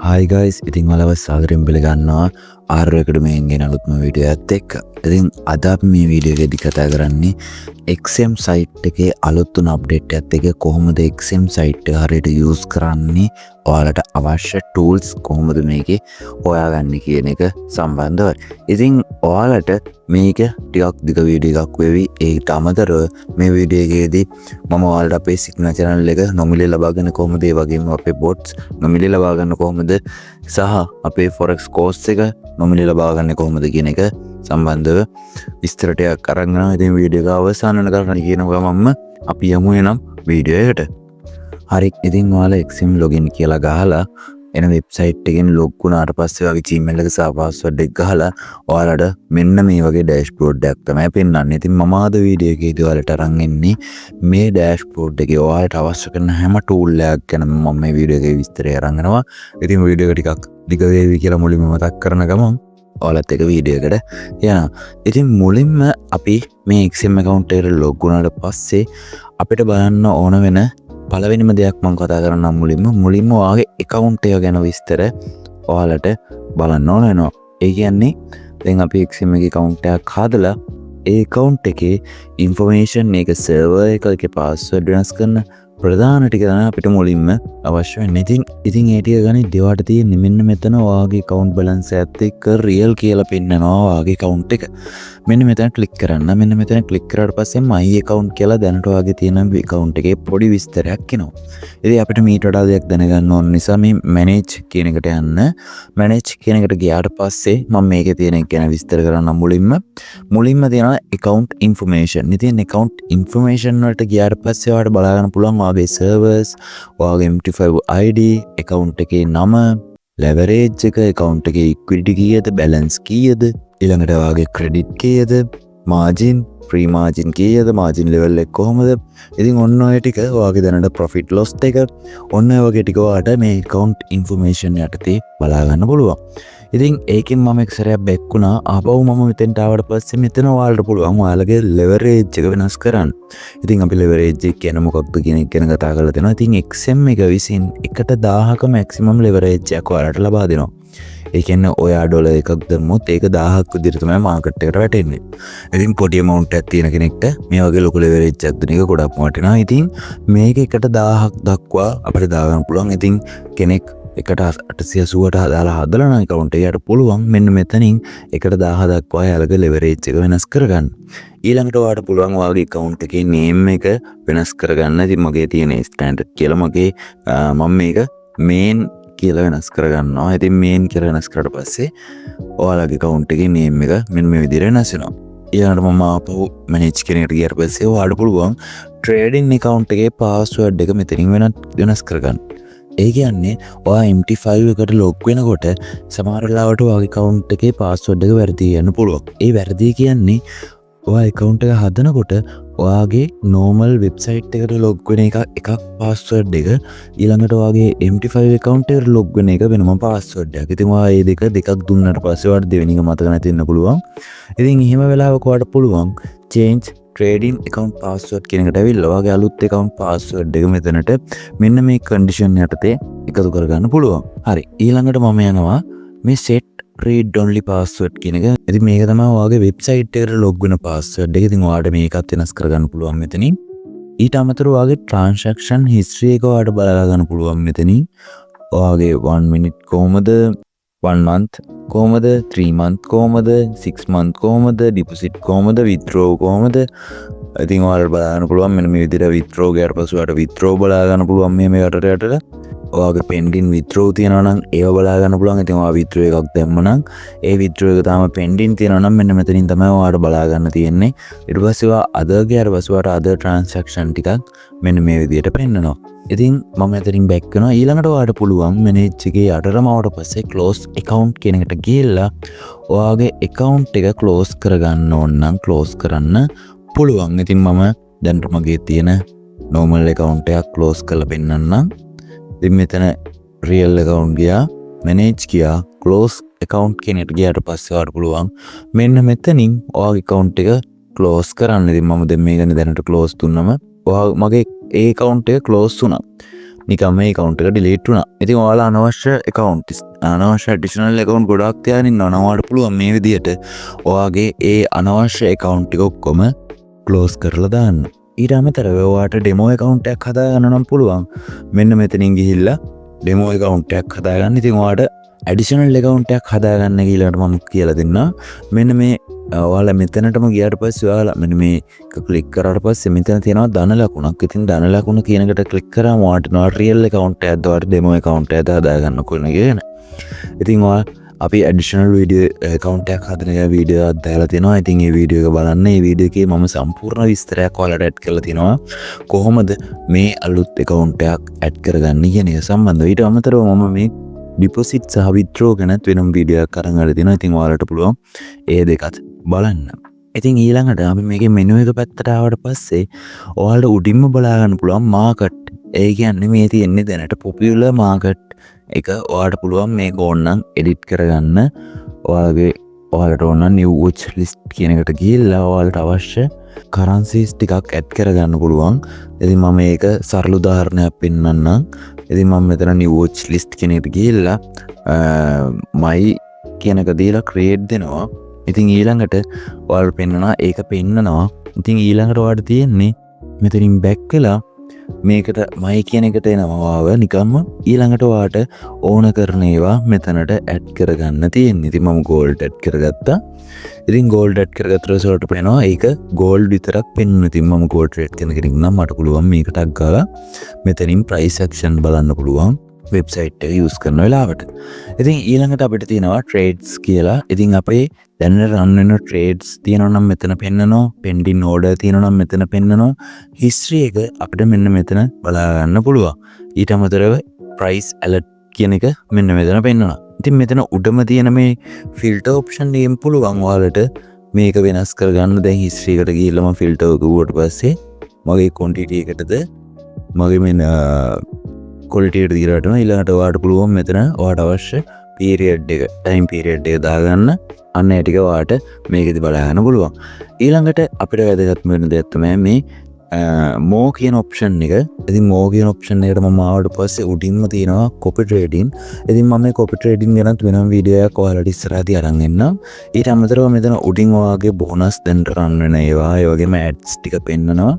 Hi guys, ඉතින් ඔයාලව සාදරයෙන් පිළිගන්නවා ආර්ය අකැඩමියෙන් අලුත්ම වීඩියෝ එකත් එක්ක. ඉතින් අද අපි මේ වීඩියෝ එකේදී කතා කරන්නේ XM site එකේ අලුත් වුණ අප්ඩේට් එකත් එක්ක කොහොමද XM site එක හරියට යූස් කරන්නේ, ඔයාලට අවශ්‍ය tools කොහොමද මේකේ හොයාගන්නේ කියන එක සම්බන්ධව. ඉතින් ඔයාලට මේක ටිකක් දිග වීඩියෝ එකක් වෙවි. ඒකට අමතරව මේ වීඩියෝ එකේදී මම ඔයාලට අපේ සිග්නල් channel එක නොමිලේ ලබා ගන්න කොහොමද, ඒ වගේම අපේ bots නොමිලේ ලබා ගන්න කොහොමද සහ අපේ forex course එක නොමිලේ ලබා ගන්න කොහොමද කියන එක සම්බන්ධව විස්තර ටිකක් අරන් යනවා. ඉතින් වීඩියෝ එක අවසන් වෙනකන් කියනවා මම අපි යමු එනම් වීඩියෝ එකට. හරි, ඉතින් ඔයාලා XM login කියලා ගහලා එන වෙබ්සයිට් එකෙන් ලොග් වුණාට පස්සේ වගේ Gmail එක සහ password එක ගහලා ඔයාලට මෙන්න මේ වගේ dashboard එකක් තමයි පෙන්වන්නේ. ඉතින් මම අද වීඩියෝ එකේදී ඔයාලට අරන් එන්නේ මේ dashboard එකේ ඔයාලට අවශ්‍ය කරන හැම tool එකක් ගැන මම මේ වීඩියෝ එකේ විස්තරය අරන් යනවා. ඉතින් වීඩියෝ එක ටිකක් දිග වේවි කියලා මුලින්ම මතක් කරන ගමන් ඔයාලත් එක වීඩියෝ එකට යනවා. ඉතින් මුලින්ම අපි මේ XM account එකට log වුණාට පස්සේ අපිට බලන්න ඕන වෙන පළවෙනිම දෙයක් මම කතා කරන්නම් මුලින්ම ඔයාගේ account එක ගැන විස්තර ඔයාලට බලන්න ඕන වෙනවා. ඒ කියන්නේ දැන් අපි XM එකේ account එකක් හදලා ඒ account එකේ information එක server එකේ password වෙනස් කරන ප්‍රධාන ටික තමයි අපිට මුලින්ම අවශ්‍ය වෙන්නේ. ඉතින් ඒ ටික ගනි දෙවට තියෙන්නේ මෙන්න මෙතන ඔයාගේ account balance එකත් එක්ක real කියලා පෙන්නනවා ඔයාගේ account එක. මෙන්න මෙතන ක්ලික් කරන්න. මෙන්න මෙතන ක්ලික් කරාට පස්සේ my account කියලා දැනට ඔයාගේ තියෙන account එකේ පොඩි විස්තරයක් එනවා. ඉතින් අපිට මීට වඩා දෙයක් දැනගන්න ඕන නිසා මේ manage කියන එකට යන්න. manage කියන එකට ගියාට පස්සේ මම මේකේ තියෙන එක ගැන විස්තර කරන්න මුලින්ම තියෙනවා account information. ඉතින් account information වලට ගියාට පස්සේ ඔයාලට බලා ගන්න පුළුවන් ඔයාගේ servers, ඔයාගේ MT5 ID, account එකේ නම, leverage එක, account එකේ equity කීයද, balance කීයද, ඊළඟට ඔයාගේ credit කීයද, margin, free margin කීයද, margin level එක කොහමද. ඉතින් ඔන්න ඔය ටික ඔයාගේ දැනට profit loss එක ඔන්න ඔය වගේ ටික ඔයාලට මේ account information යටතේ බලා ගන්න පුළුවන්. ඉතින් ඒකෙන් මම එක්සරයක් බැක්කුණා. ආපහු මම මෙතෙන්ට ආවට පස්සේ මෙතන ඔයාලට පුළුවන් ඔයාලගේ leverage එක වෙනස් කරන්න. ඉතින් අපි leverage එක කියන මොකක්ද කියන එක ගැන කතා කරලා දෙනවා. ඉතින් XM එක විසින් 1000ක maximum leverage එකක් ඔයාලට ලබා දෙනවා. ඒ කියන්නේ ඔයා ඩොලර් එකක් දැම්මොත් ඒක 1000ක් විදිහට තමයි මාකට් එකට වැටෙන්නේ. ඉතින් පොඩි amount එකක් තියෙන කෙනෙක්ට මේ වගේ ලොකු leverage එකක් දෙන එක ගොඩක් වටිනවා. ඉතින් මේක 1000ක් දක්වා අපිට දාගන්න පුළුවන්. ඉතින් කෙනෙක් 880ට දාලා හදලා නම් account එකට පුළුවන් මෙන්න මෙතනින් 1000 දක්වා යාලගේ leverage එක වෙනස් කරගන්න. ඊළඟට ඔයාලට පුළුවන් ඔයාගේ account එකේ name එක වෙනස් කරගන්න. ඉතින් මගේ තියෙන standard කියලා මම මේක main කියලා වෙනස් කරගන්නවා. ඉතින් main කියලා වෙනස් කරලා පස්සේ ඔයාලගේ account එකේ name එක මෙන්න මේ විදිහට වෙනස් වෙනවා. ඊළඟට මම ආපහු manage කියන එකට ගියාට පස්සේ ඔයාලට පුළුවන් trading account එකේ password එක මෙතනින් වෙනස් කරගන්න. ඒ කියන්නේ ඔයා MT5 එකට log වෙනකොට සමහර වෙලාවට ඔයාගේ account එකේ password එක වැරදි යන්න පුළුවන්. ඒ වැරදි කියන්නේ ඔයා account එක හදනකොට ඔයාගේ normal website එකට log වෙන එකක් password එක, ඊළඟට ඔයාගේ MT5 account එකට log වෙන එක වෙනම password එකක්. ඉතින් ඔයා මේ දෙකක් දුන්නාට පස්සේ ඔයාලට දෙවෙනි එක මතක නැති වෙන්න පුළුවන්. ඉතින් එහෙම වෙලාවක ඔයාලට පුළුවන් change trading account password කියන එකට ඇවිල්ලා ඔයාගේ අලුත් account password එක මෙතනට මෙන්න මේ condition යටතේ එකතු කරගන්න පුළුවන්. හරි, ඊළඟට මම යනවා මේ set read only password කියන එක. ඉතින් මේක තමයි ඔයාගේ website එකට log වෙන password එක. ඉතින් ඔයාලට මේකත් වෙනස් කරගන්න පුළුවන් මෙතනින්. ඊට අමතරව ඔයාගේ transaction history එක ඔයාලට බලා ගන්න පුළුවන් මෙතනින්. ඔයාගේ 1 minute කොහමද, 1 month කොහමද, 3 month කොහමද, 6 month කොහමද, deposit කොහමද, withdraw කොහමද. ඉතින් ඔයාලට බලා ගන්න පුළුවන් මෙන්න මේ විදිහට withdraw ගියාට පස්සේ ඔයාලට withdraw බලා ගන්න පුළුවන් මේ යටට. ඔයාගේ pending withdraw තියෙනවා නම් ඒව බලා ගන්න පුළුවන්. ඉතින් ඔයා withdraw එකක් දැම්ම නම් ඒ withdraw එක තාම pending තියෙනවා නම් මෙන්න මෙතනින් තමයි ඔයාලට බලා ගන්න තියෙන්නේ. ඊට පස්සේ ඔයා other ගියාට පස්සේ ඔයාලට other transaction ටිකක් මෙන්න මේ විදිහට පෙන්නනවා. ඉතින් මම එතනින් back වෙනවා. ඊළඟට ඔයාලට පුළුවන් manage එකේ යටටම ආවට පස්සේ close account කියන එකට ගිහලා ඔයාගේ account එක close කරගන්න ඕන නම් close කරන්න පුළුවන්. ඉතින් මම දැන් මගේ තියෙන normal account එකක් close කරලා පෙන්නන්නම්. ඉතින් මෙතන real account ගියා, manage ගියා, close account කියන එකට ගියාට පස්සේ ඔයාලට පුළුවන් මෙන්න මෙතනින් ඔයාගේ account එක close කරන්න. ඉතින් මම දැන් මේකනේ දැනට close දුන්නම මගේ ඒ account එක close වුණා. නිකම් මේ account එක delete වුණා. ඉතින් ඔයාලා අනවශ්‍ය additional account ගොඩක් තියාගෙන ඉන්නවා. ඔයාලට පුළුවන් මේ විදිහට ඔයාගේ ඒ අනවශ්‍ය account ටික ඔක්කොම close කරලා දාන්න. ඊට අමතරව ඔයාට demo account එකක් හදාගන්න නම් පුළුවන්. මෙන්න මෙතනින් ගිහිල්ලා demo account එකක් හදාගන්න. ඉතින් ඔයාට additional account එකක් හදාගන්න ඊළඟට මම කියලා දෙන්නම්. මෙන්න මේ ඔයාලා මෙතනටම ගියාට පස්සේ ඔයාලා මෙන්න මේ ක්ලික් කරාට පස්සේ මෙතන තියෙනවා ධන ලකුණක්. ඉතින් ධන ලකුණ කියන එකට ක්ලික් කරාම ඔයාට නෝ real account එකක්ද ඔයාට demo account එකක්ද හදාගන්න කොහොමද කියන. ඉතින් ඔයා අපි additional video account එකක් හදන වීඩියෝ එකක් දාලා තිනවා. ඉතින් මේ වීඩියෝ එක බලන්න. මේ වීඩියෝ එකේ මම සම්පූර්ණ විස්තරයක් ඔයාලට ඇඩ් කරලා තිනවා. කොහොමද මේ අලුත් account එකක් ඇඩ් කරගන්නේ කියන එක සම්බන්ධව. ඊට අමතරව මම මේ ඩිපොසිට් සහ විත්ඩ්‍රෝ ගැනත් වෙනම වීඩියෝ එකක් අරන් ආලා තිනවා. ඉතින් ඔයාලට පුළුවන් ඒ දෙකත් බලන්න. ඉතින් ඊළඟට අපි මේකේ මෙනු එක පැත්තට ආවට පස්සේ ඔයාලට උඩින්ම බලා ගන්න පුළුවන් මාකට්. ඒ කියන්නේ මේ තියෙන්නේ දැනට පොපියුලර් මාකට් එක. ඔයාලට පුළුවන් මේක ඕනනම් එඩිට් කරගන්න. ඔයාලට ඕන නම් new watch list කියන එකට ගිහිල්ලා ඔයාලට අවශ්‍ය currencies ටිකක් ඇඩ් කරගන්න පුළුවන්. ඉතින් මම මේක සරල උදාහරණයක් පෙන්නන්නම්. ඉතින් මම මෙතන new watch list කියන එකට ගිහිල්ලා my කියන එක දීලා create දෙනවා. ඉතින් ඊළඟට ඔයාලට පෙන්නනවා ඒක පෙන්නනවා. ඉතින් ඊළඟට ඔයාලට තියෙන්නේ මෙතනින් back වෙලා මේකට my කියන එකට එනවා. ඔයාව නිකම්ම ඊළඟට ඔයාට ඕන කරන ඒවා මෙතනට add කරගන්න තියෙන්නේ. ඉතින් මම gold add කරගත්තා. ඉතින් gold add කරගත්තට ඔයාලට පේනවා ඒක gold විතරක් පෙන්වනවා. ඉතින් මම gold trade කරන කෙනෙක් නම් මට පුළුවන් මේක ටක් ගාලා මෙතනින් price action බලන්න පුළුවන් වෙබ්සයිට් එක use කරන වෙලාවට. ඉතින් ඊළඟට අපිට තියෙනවා trades කියලා. ඉතින් අපේ දැනට run වෙන trades තියෙනවා නම් මෙතන පෙන්නනවා. pending order තියෙනවා නම් මෙතන පෙන්නනවා. history එක අපිට මෙන්න මෙතන බලා ගන්න පුළුවන්. ඊට අමතරව price alert කියන එක මෙන්න මෙතන පෙන්නනවා. ඉතින් මෙතන උඩම තියෙන මේ filter option එකෙන් පුළුවන් ඔයාලට මේක වෙනස් කරගන්න. දැන් history එකට ගිහිල්ලා මම filter එක ගුවට පස්සේ මගේ quantity එකටද මගේ මෙන්න quality එකට දීලා වටනවා. ඊළඟට ඔයාලට පුළුවන් මෙතන ඔයාලට අවශ්‍ය period එක time period එක දාගන්න. අන්න ඒ ටික ඔයාලට මේකෙදි බලා ගන්න පුළුවන්. ඊළඟට අපිට වැදගත් වෙන දෙයක් තමයි මේ more කියන option එක. ඉතින් more කියන option එකට මම ආවට පස්සේ උඩින්ම තියෙනවා copy trading. ඉතින් මම මේ copy trading ගැනත් වෙනම වීඩියෝ එකක් ඔයාලට ඉස්සරහදී අරන් එන්නම්. ඊට අමතරව මෙතන උඩින් ඔයාගේ bonus දැන් run වෙන ඒවා ඒ වගේම ads ටික පෙන්නනවා.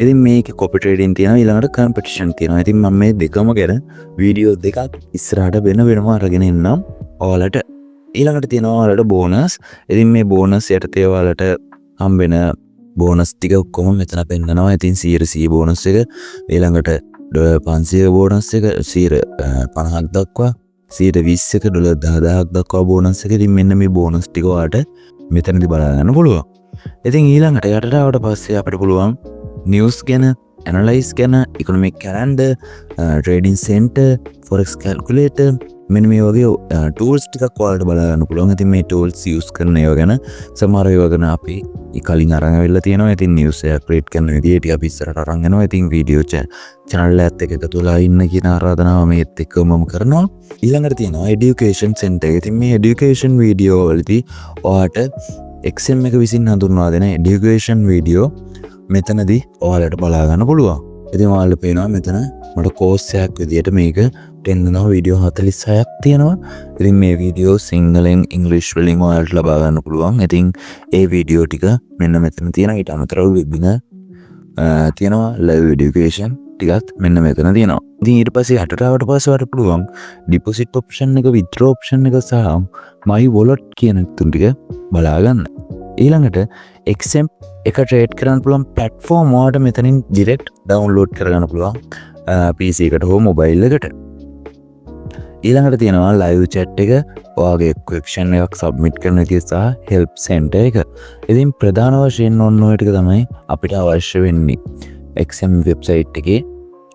ඉතින් මේකේ copy trading තියෙනවා ඊළඟට competition තියෙනවා. ඉතින් මම මේ දෙකම ගැන වීඩියෝ දෙකක් ඉස්සරහට වෙනම අරගෙන එන්නම් ඔයාලට. ඊළඟට තියෙනවා ඔයාලට bonus. ඉතින් මේ bonus යටතේ ඔයාලට හම්බෙන බෝනස් ටික ඔක්කොම මෙතන පෙන්නනවා. ඉතින් 100% බෝනස් එක, ඊළඟට $500 බෝනස් එක, 50ක් දක්වා, 120 එක $10,000ක් දක්වා බෝනස් එක. ඉතින් මෙන්න මේ බෝනස් ටික ඔයාලට මෙතනදී බලා ගන්න පුළුවන්. ඉතින් ඊළඟට යටට ආවට පස්සේ අපිට පුළුවන් news ගැන, analyze ගැන, economic calendar, trading center, forex calculator මෙන්න මේ වගේ tools ටිකක් ඔයාලට බලා ගන්න පුළුවන්. ඉතින් මේ tools use කරන ඒවා ගැන සමහර ඒවා ගැන අපි කලින් අරන් ආවිල්ලා තියෙනවා. ඉතින් news එක create කරන විදිහට අපි ඉස්සරහට අරන් යනවා. ඉතින් video channel එකත් එක්ක එකතු වෙලා ඉන්න කියන ආරාධනාව මේත් එක්ක මම කරනවා. ඊළඟට තියෙනවා education center. ඉතින් මේ education video වලදී ඔයාලට XM එක විසින් හඳුන්වා දෙන education video මෙතනදී ඔයාලට බලා ගන්න පුළුවන්. ඉතින් ඔයාලට පේනවා මෙතන මට course එකක් විදියට මේක දෙන්නවා වීඩියෝ 46ක් තියෙනවා. ඉතින් මේ වීඩියෝ සිංහලෙන් ඉංග්‍රීසි වලින් ඔයාලට ලබා ගන්න පුළුවන්. ඉතින් ඒ වීඩියෝ ටික මෙන්න මෙතන තියෙනවා. ඊට අමතරව webinar තියෙනවා, live education ටිකත් මෙන්න මෙතන තියෙනවා. ඉතින් ඊට පස්සේ යටට ආවට පස්සේ ඔයාලට පුළුවන් deposit option එක, withdraw option එක සහ my wallet කියන තුන් ටික බලා ගන්න. ඊළඟට XM එක trade කරන්න පුළුවන් platform ඔයාලට මෙතනින් direct download කරගන්න පුළුවන් PC එකට හෝ mobile එකට. ඊළඟට තියෙනවා live chat එක, ඔයාගේ question එකක් submit කරන එක සහ help center එක. ඉතින් ප්‍රධාන වශයෙන් ඔන්න ඔය ටික තමයි අපිට අවශ්‍ය වෙන්නේ XM website එකේ.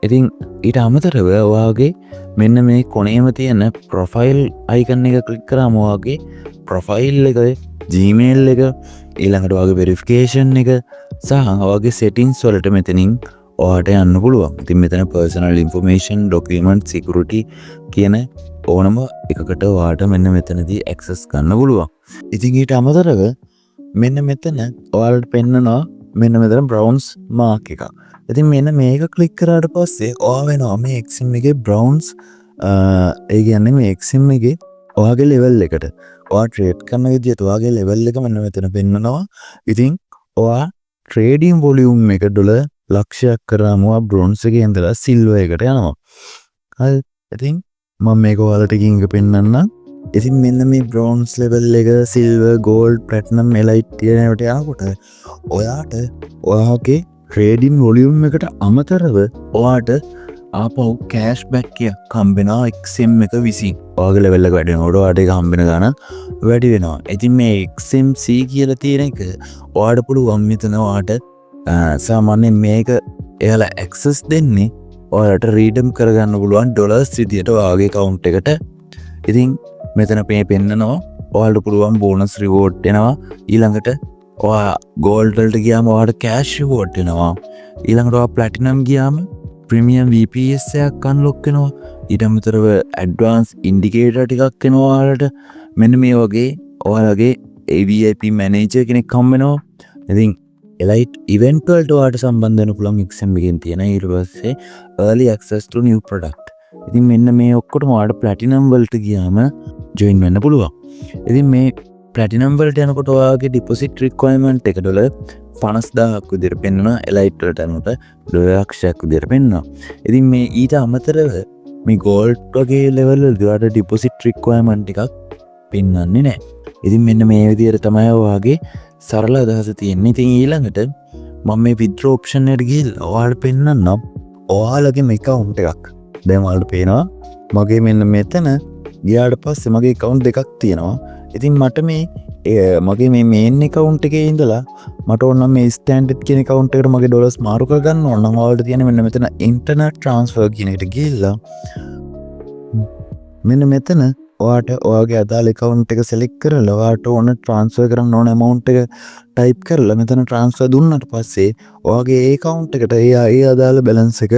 ඉතින් ඊට අමතරව ඔයාගේ මෙන්න මේ කොනේම තියෙන profile icon එක click කරාම ඔයාගේ profile එක, Gmail එක, ඊළඟට ඔයාගේ verification එක සහ ඔයාගේ settings වලට මෙතනින් ඔයාට යන්න පුළුවන්. ඉතින් මෙතන personal information, document, security කියන ඕනම එකකට ඔයාට මෙන්න මෙතනදී access ගන්න පුළුවන්. ඉතින් ඊට අමතරව මෙන්න මෙතන ඔයාලට පෙන්නනවා මෙන්න මෙතන බ්‍රවුන්ස් මාක් එක. ඉතින් මෙන්න මේක ක්ලික් කරාට පස්සේ ඔයා වෙනවා මේ XM එකේ බ්‍රවුන්ස් ඒ කියන්නේ මේ XM එකේ ඔයාගේ ලෙවල් එකට. ඔයා ට්‍රේඩ් කරන විදිහට ඔයාගේ ලෙවල් එක මෙන්න මෙතන පෙන්නනවා. ඉතින් ඔයා ට්‍රේඩින් වොලියුම් එක ඩොලර් ලක්ෂයක් කරාම ඔයා බ්‍රොන්ස් එකේ ඉඳලා සිල්වර් එකට යනවා. හරි. ඉතින් මම මේක ඔයාලට කිංග පෙන්නන්නම්. ඉතින් මෙන්න මේ බ්‍රෝන්ස් ලෙවල් එක සිල්වර් ගෝල්ඩ් ප්ලැටිනම් එලයිට් කියනවට යනකොට ඔයාට ඔයාගේ ට්‍රේඩින් වොලියුම් එකට අමතරව ඔයාට ආපහු කෑෂ් බැක් එකක් හම්බෙනවා XM එක විසින්. ඔයාගේ ලෙවල් එක වැඩි වෙනකොට ඔයාට ඒක හම්බෙන ගාණ වැඩි වෙනවා. ඉතින් මේ XMC කියලා තියෙන එක ඔයාට පුළුවන් මෙතන ඔයාට සාමාන්‍යයෙන් මේක එයාලා ඇක්සස් දෙන්නේ ඔයාලට රීඩම් කරගන්න පුළුවන් ඩොලර්ස් විදියට ඔයාගේ account එකට. ඉතින් මෙතන මේ පෙන්නනවා ඔයාලට පුළුවන් බෝනස් රිවෝඩ් එනවා. ඊළඟට ඔයා ගෝල්ඩ් වලට ගියාම ඔයාලට කෑෂ් රිවෝඩ් එනවා. ඊළඟට ඔයා ප්ලැටිනම් ගියාම ප්‍රීමියම් VPS එකක් අන්ලොක් වෙනවා. ඊට අමතරව ඇඩ්වාන්ස් ඉන්ඩිකේටර් ටිකක් එනවා ඔයාලට. මෙන්න මේ වගේ ඔයාලගේ VIP මැනේජර් කෙනෙක් හම්බ වෙනවා. ඉතින් එලයිට් ඉවෙන්ට් වලට ඔයාලට සම්බන්ධ වෙන්න පුළුවන් XM එකෙන් තියෙන ඊට පස්සේ early access to new product. ඉතින් මෙන්න මේ ඔක්කොටම ඔයාලට ප්ලැටිනම් වලට ගියාම ජොයින් වෙන්න පුළුවන්. ඉතින් මේ ප්ලැටිනම් වලට යනකොට ඔයාගේ ඩිපොසිට් රික්වයර්මන්ට් එක ඩොලර් 50000ක් විදිහට පෙන්වනවා. එලයිට් වලට යනකොට ඩොලර් ලක්ෂයක් විදිහට පෙන්වනවා. ඉතින් මේ ඊට අමතරව මේ ගෝල්ඩ් වගේ ලෙවල් වලදී ඔයාලට ඩිපොසිට් රික්වයර්මන්ට් එකක් පෙන්වන්නේ නැහැ. ඉතින් මෙන්න මේ විදිහට තමයි ඔයාගේ සරල අදහස තියෙන්නේ. ඉතින් ඊළඟට මම මේ withdraw option එකට ගිහලා ඔයාලට පෙන්නන්නම් ඔයාලගේ මේ account එකක්. දැන් ඔයාලට පේනවා මගේ මෙන්න මෙතන ගියාට පස්සේ මගේ account දෙකක් තියෙනවා. ඉතින් මට මේ මගේ මේ main account එකේ ඉඳලා මට ඕන නම් මේ standard කියන account එකට මගේ dollars මාරු කරගන්න ඕන නම් ඔයාලට තියෙන මෙන්න මෙතන internet transfer කියන එකට ගිහලා මෙන්න මෙතන ඔයාට ඔයාගේ අදාළ account එක select කරලා ඔයාට ඕන transfer කරන්න ඕන amount එක type කරලා මෙතන transfer දුන්නාට පස්සේ ඔයාගේ ඒ account එකට ඒ අදාළ balance එක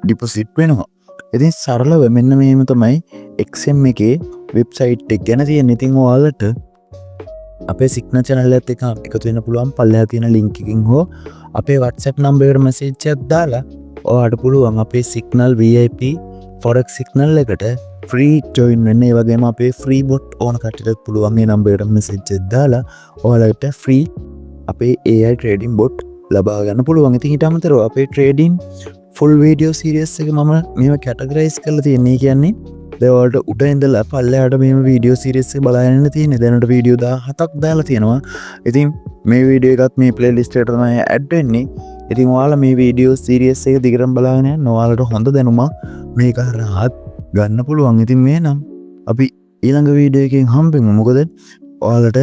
deposit වෙනවා. ඉතින් සරලව මෙන්න මේම තමයි XM එකේ වෙබ්සයිට් එක ගැන තියෙන. ඉතින් ඔයාලට අපේ සිග්නල් channel එකත් එක්ක එකතු වෙන්න පුළුවන්. පල්ලෙහා තියෙන link එකකින් හෝ අපේ WhatsApp number එකට message එකක් දාලා ඔයාලට පුළුවන් අපේ signal VIP forex signal එකට free join වෙන්න. ඒ වගේම අපේ free bot ඕන කට්ටියට පුළුවන් මේ number එකට message එකක් දාලා ඔයාලට free අපේ AI trading bot ලබා ගන්න පුළුවන්. ඉතින් ඊට අමතරව අපේ trading full video series එක මම මේව categorize කරලා තියෙන්නේ. කියන්නේ දැන් ඔයාලට උඩ ඉඳලා පල්ලෙහාට මේව video series එක බලාගෙන ඉන්න තියෙන්නේ. දැනට video 17ක් දාලා තියෙනවා. ඉතින් මේ video එකත් මේ playlist එකට තමයි add වෙන්නේ. ඉතින් ඔයාලා මේ video series එක දිගටම බලාගෙන යන්න ඔයාලට හොඳ දැනුමක් මේක හරහා ගන්න පුළුවන්. ඉතින් මේ නම් අපි ඊළඟ video එකෙන් හම්බෙමු. මොකද ඔයාලට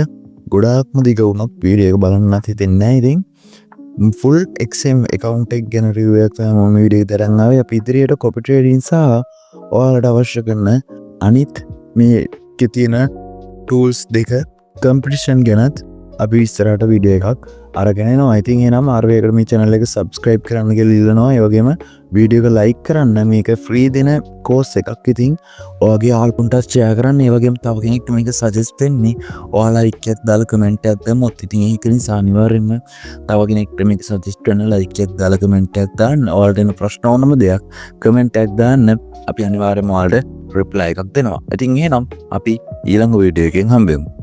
ගොඩාක්ම දිග වුණොත් video එක බලන්නත් හිතෙන්නේ නැහැ. ඉතින් full XM account එක ගැන review එකක් තමයි මම video එක තරන් ආවේ. අපි ඉදිරියට copy trading සහ ඔයාලට අවශ්‍ය කරන අනිත් මේකේ තියෙන tools දෙක competition ගැනත් අපි ඉස්සරහට video එකක් අරගෙන එනවා. ඉතින් එහෙනම් RV Academy channel එක subscribe කරන්න කියලා ඉල්ලනවා. ඒ වගේම video එක like කරන්න. මේක free දෙන course එකක්. ඉතින් ඔයාගේ යාළුවන්ට share කරන්න. ඒ වගේම තව කෙනෙක්ට මේක suggest වෙන්නේ ඔයාලා like එකක් දාලා comment එකක් දැම්මොත් ඉතින් ඒක නිසා අනිවාර්යෙන්ම තව කෙනෙක්ට මේක suggest කරන්න like එකක් දාලා comment එකක් දාන්න. ඔයාලට එන ප්‍රශ්න ඕනම දෙයක් comment එකක් දාන්න. අපි අනිවාර්යෙන්ම ඔයාලට reply එකක් දෙනවා. ඉතින් එහෙනම් අපි ඊළඟ video එකෙන් හම්බෙමු.